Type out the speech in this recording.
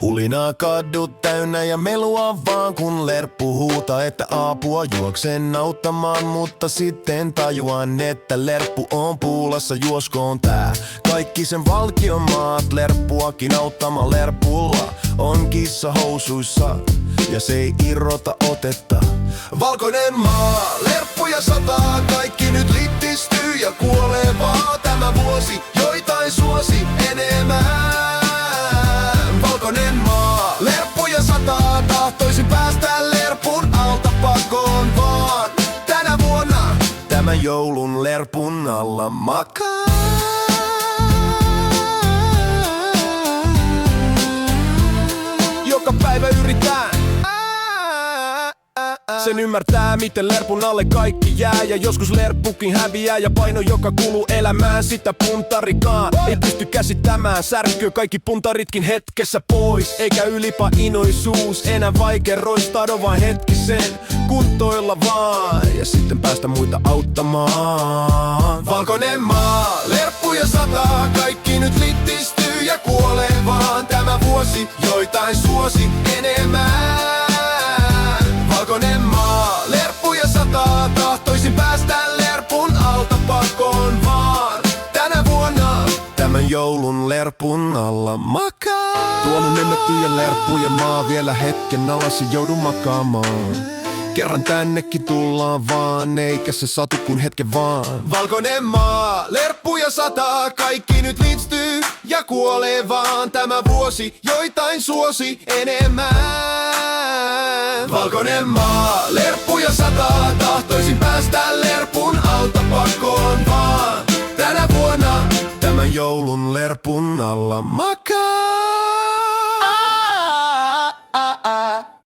Hulinaa kadut täynnä ja melua vaan kun lerppu huutaa, että apua juoksen auttamaan, mutta sitten tajuan, että lerppu on puulassa, juoskoon tää. Kaikki sen valkion maat, lerppuakin auttama lerpulla on kissa housuissa ja se ei irrota otetta. Valkoinen maa, lerppuja sataa, kaikki nyt littistyy ja kuolee vaan tämä vuosi, joitain suosi enemmän. Valkoinen maa, lerppuja sataa, tahtoisin päästä lerpun alta pakoon vaan. Tänä vuonna tämän joulun lerpun alla makaa. Joka päivä yritän sen ymmärtää, miten lerpun alle kaikki jää. Ja joskus lerppukin häviää ja paino, joka kuluu elämään, sitä puntarikaan ei pysty käsittämään. Särkyy kaikki puntaritkin hetkessä pois, eikä ylipainoisuus enää vaikea roistado, vain hetkisen kuntoilla vaan ja sitten päästä muita auttamaan. Valkoinen maa, lerppuja sataa, kaikki nyt littistyy ja kuolee vaan tämä vuosi, joitain suosi enemmän. Valkoinen maa, lerppuja sataa, tahtoisin päästä lerpun alta pakoon vaan. Tänä vuonna tämän joulun lerpun alla makaa. Tuolla lennettyjä lerppujen maa, vielä hetken alas ja joudun makaamaan. Kerran tännekin tullaan vaan, eikä se satu kun hetken vaan. Valkoinen maa, lerppuja sataa, kaikki nyt litstyy ja kuolee vaan tämä vuosi, joitain suosi enemmän. Valkoinen maa, lerppuja sataa, tahtoisin päästä lerpun alta pakoon vaan. Tänä vuonna tämän joulun lerpun alla makaa.